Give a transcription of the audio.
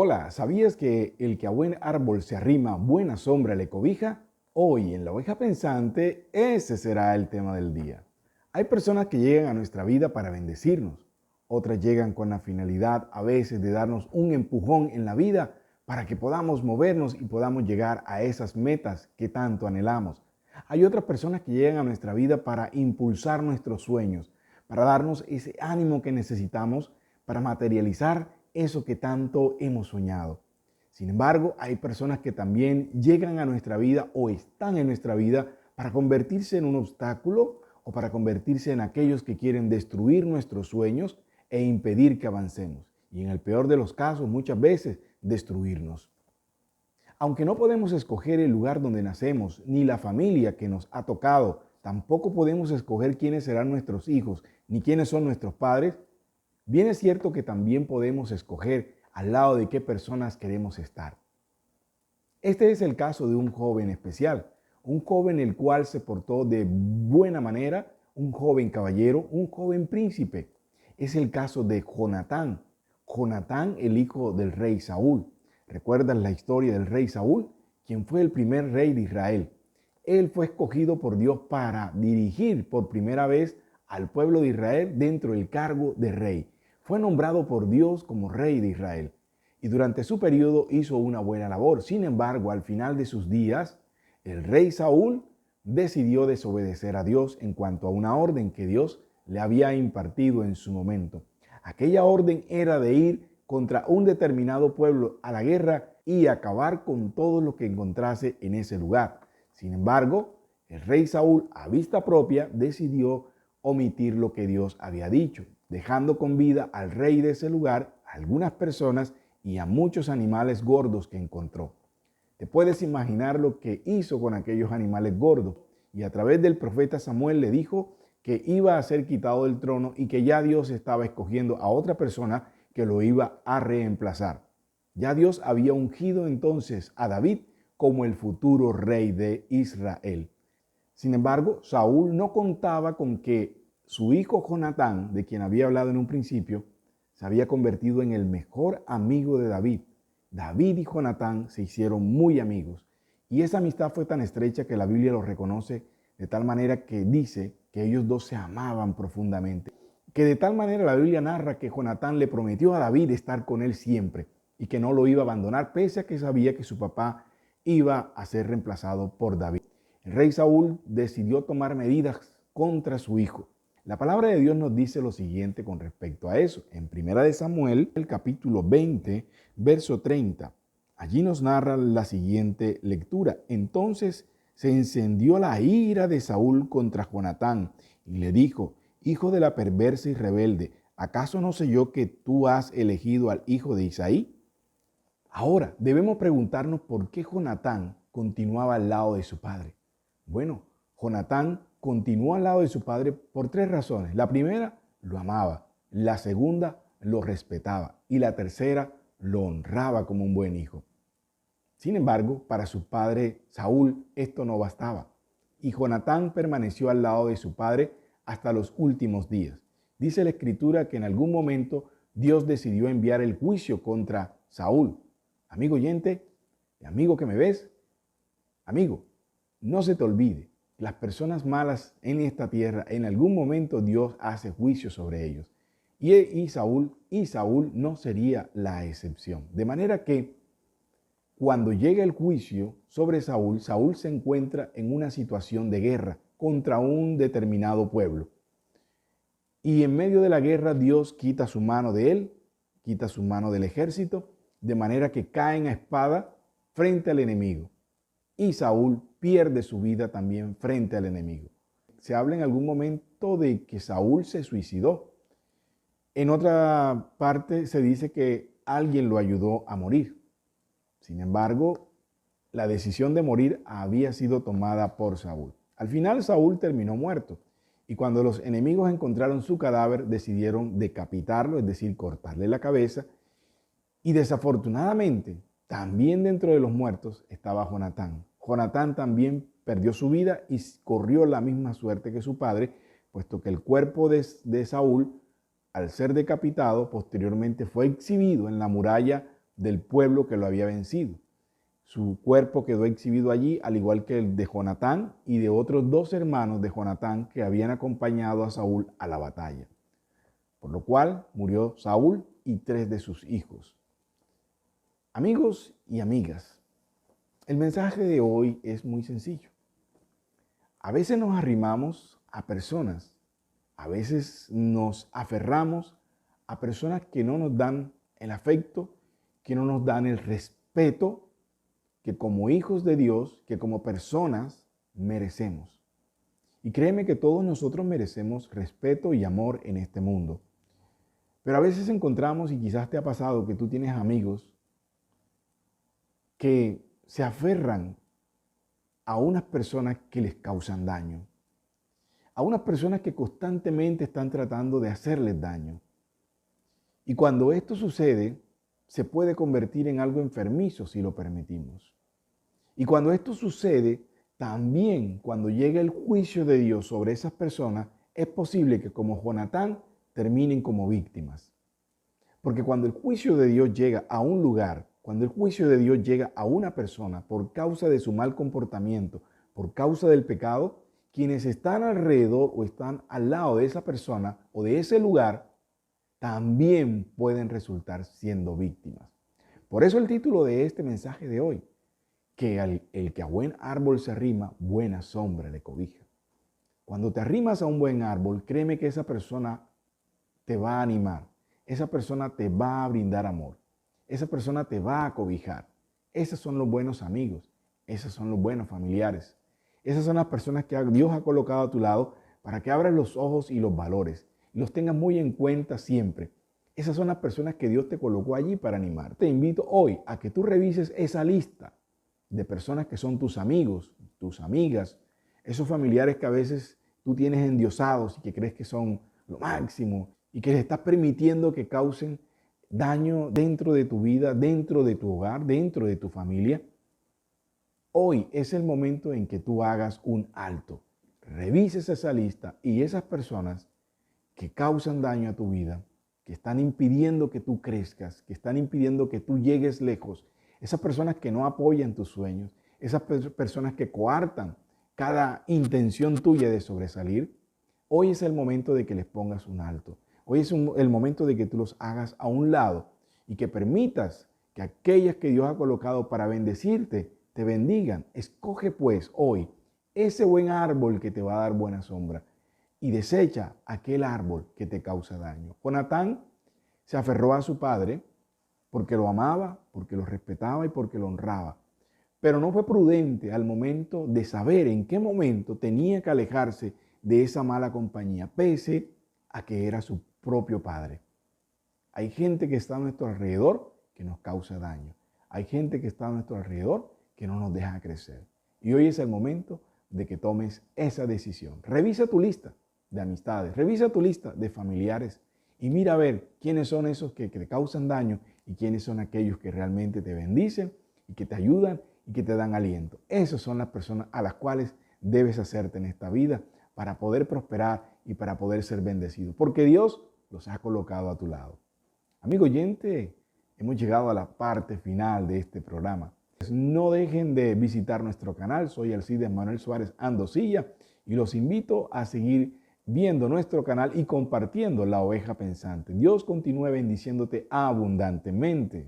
Hola, ¿sabías que el que a buen árbol se arrima, buena sombra le cobija? Hoy en La Oveja Pensante, ese será el tema del día. Hay personas que llegan a nuestra vida para bendecirnos. Otras llegan con la finalidad a veces de darnos un empujón en la vida para que podamos movernos y podamos llegar a esas metas que tanto anhelamos. Hay otras personas que llegan a nuestra vida para impulsar nuestros sueños, para darnos ese ánimo que necesitamos para materializar eso que tanto hemos soñado. Sin embargo, hay personas que también llegan a nuestra vida o están en nuestra vida para convertirse en un obstáculo o para convertirse en aquellos que quieren destruir nuestros sueños e impedir que avancemos. Y en el peor de los casos, muchas veces, destruirnos. Aunque no podemos escoger el lugar donde nacemos, ni la familia que nos ha tocado, tampoco podemos escoger quiénes serán nuestros hijos, ni quiénes son nuestros padres. Bien es cierto que también podemos escoger al lado de qué personas queremos estar. Este es el caso de un joven especial, un joven el cual se portó de buena manera, un joven caballero, un joven príncipe. Es el caso de Jonatán. Jonatán, el hijo del rey Saúl. ¿Recuerdas la historia del rey Saúl? Quien fue el primer rey de Israel. Él fue escogido por Dios para dirigir por primera vez al pueblo de Israel dentro del cargo de rey. Fue nombrado por Dios como rey de Israel y durante su periodo hizo una buena labor. Sin embargo, al final de sus días, el rey Saúl decidió desobedecer a Dios en cuanto a una orden que Dios le había impartido en su momento. Aquella orden era de ir contra un determinado pueblo a la guerra y acabar con todo lo que encontrase en ese lugar. Sin embargo, el rey Saúl, a vista propia, decidió omitir lo que Dios había dicho, dejando con vida al rey de ese lugar, a algunas personas y a muchos animales gordos que encontró. Te puedes imaginar lo que hizo con aquellos animales gordos, y a través del profeta Samuel le dijo que iba a ser quitado del trono y que ya Dios estaba escogiendo a otra persona que lo iba a reemplazar. Ya Dios había ungido entonces a David como el futuro rey de Israel. Sin embargo, Saúl no contaba con que su hijo Jonatán, de quien había hablado en un principio, se había convertido en el mejor amigo de David. David y Jonatán se hicieron muy amigos y esa amistad fue tan estrecha que la Biblia lo reconoce de tal manera que dice que ellos dos se amaban profundamente. Que de tal manera la Biblia narra que Jonatán le prometió a David estar con él siempre y que no lo iba a abandonar pese a que sabía que su papá iba a ser reemplazado por David. El rey Saúl decidió tomar medidas contra su hijo. La palabra de Dios nos dice lo siguiente con respecto a eso. En 1 Samuel, el capítulo 20, verso 30. Allí nos narra la siguiente lectura. Entonces se encendió la ira de Saúl contra Jonatán y le dijo: hijo de la perversa y rebelde, ¿acaso no sé yo que tú has elegido al hijo de Isaí? Ahora, debemos preguntarnos por qué Jonatán continuaba al lado de su padre. Bueno, Jonatán continuó al lado de su padre por tres razones. La primera, lo amaba. La segunda, lo respetaba. Y la tercera, lo honraba como un buen hijo. Sin embargo, para su padre Saúl esto no bastaba. Y Jonatán permaneció al lado de su padre hasta los últimos días. Dice la Escritura que en algún momento Dios decidió enviar el juicio contra Saúl. Amigo oyente, amigo que me ves, amigo, no se te olvide, las personas malas en esta tierra, en algún momento Dios hace juicio sobre ellos. Y Saúl no sería la excepción. De manera que cuando llega el juicio sobre Saúl, Saúl se encuentra en una situación de guerra contra un determinado pueblo. Y en medio de la guerra Dios quita su mano de él, quita su mano del ejército, de manera que caen a espada frente al enemigo. Y Saúl pierde su vida también frente al enemigo. Se habla en algún momento de que Saúl se suicidó. En otra parte se dice que alguien lo ayudó a morir. Sin embargo, la decisión de morir había sido tomada por Saúl. Al final Saúl terminó muerto y cuando los enemigos encontraron su cadáver decidieron decapitarlo, es decir, cortarle la cabeza. Y desafortunadamente, también dentro de los muertos estaba Jonatán. Jonatán también perdió su vida y corrió la misma suerte que su padre, puesto que el cuerpo de Saúl, al ser decapitado, posteriormente fue exhibido en la muralla del pueblo que lo había vencido. Su cuerpo quedó exhibido allí, al igual que el de Jonatán y de otros 2 hermanos de Jonatán que habían acompañado a Saúl a la batalla. Por lo cual murió Saúl y 3 de sus hijos. Amigos y amigas, el mensaje de hoy es muy sencillo. A veces nos arrimamos a personas, a veces nos aferramos a personas que no nos dan el afecto, que no nos dan el respeto que como hijos de Dios, que como personas merecemos. Y créeme que todos nosotros merecemos respeto y amor en este mundo. Pero a veces encontramos, y quizás te ha pasado, que tú tienes amigos que se aferran a unas personas que les causan daño, a unas personas que constantemente están tratando de hacerles daño. Y cuando esto sucede, se puede convertir en algo enfermizo si lo permitimos. Y cuando esto sucede, también cuando llega el juicio de Dios sobre esas personas, es posible que como Jonatán terminen como víctimas. Porque cuando el juicio de Dios llega a un lugar, cuando el juicio de Dios llega a una persona por causa de su mal comportamiento, por causa del pecado, quienes están alrededor o están al lado de esa persona o de ese lugar, también pueden resultar siendo víctimas. Por eso el título de este mensaje de hoy, que el que a buen árbol se arrima, buena sombra le cobija. Cuando te arrimas a un buen árbol, créeme que esa persona te va a animar, esa persona te va a brindar amor, esa persona te va a cobijar. Esos son los buenos amigos, esos son los buenos familiares. Esas son las personas que Dios ha colocado a tu lado para que abras los ojos y los valores y los tengas muy en cuenta siempre. Esas son las personas que Dios te colocó allí para animar. Te invito hoy a que tú revises esa lista de personas que son tus amigos, tus amigas, esos familiares que a veces tú tienes endiosados y que crees que son lo máximo y que les estás permitiendo que causen daño dentro de tu vida, dentro de tu hogar, dentro de tu familia. Hoy es el momento en que tú hagas un alto. Revises esa lista y esas personas que causan daño a tu vida, que están impidiendo que tú crezcas, que están impidiendo que tú llegues lejos, esas personas que no apoyan tus sueños, esas personas que coartan cada intención tuya de sobresalir, hoy es el momento de que les pongas un alto. Hoy es el momento de que tú los hagas a un lado y que permitas que aquellas que Dios ha colocado para bendecirte, te bendigan. Escoge pues hoy ese buen árbol que te va a dar buena sombra y desecha aquel árbol que te causa daño. Jonatán se aferró a su padre porque lo amaba, porque lo respetaba y porque lo honraba. Pero no fue prudente al momento de saber en qué momento tenía que alejarse de esa mala compañía, pese a que era su propio padre. Hay gente que está a nuestro alrededor que nos causa daño. Hay gente que está a nuestro alrededor que no nos deja crecer. Y hoy es el momento de que tomes esa decisión. Revisa tu lista de amistades, revisa tu lista de familiares y mira a ver quiénes son esos que te causan daño y quiénes son aquellos que realmente te bendicen y que te ayudan y que te dan aliento. Esas son las personas a las cuales debes hacerte en esta vida para poder prosperar y para poder ser bendecido, porque Dios los ha colocado a tu lado. Amigo oyente, hemos llegado a la parte final de este programa. No dejen de visitar nuestro canal. Soy Alcides Manuel Suárez Andosilla y los invito a seguir viendo nuestro canal y compartiendo La Oveja Pensante. Dios continúe bendiciéndote abundantemente.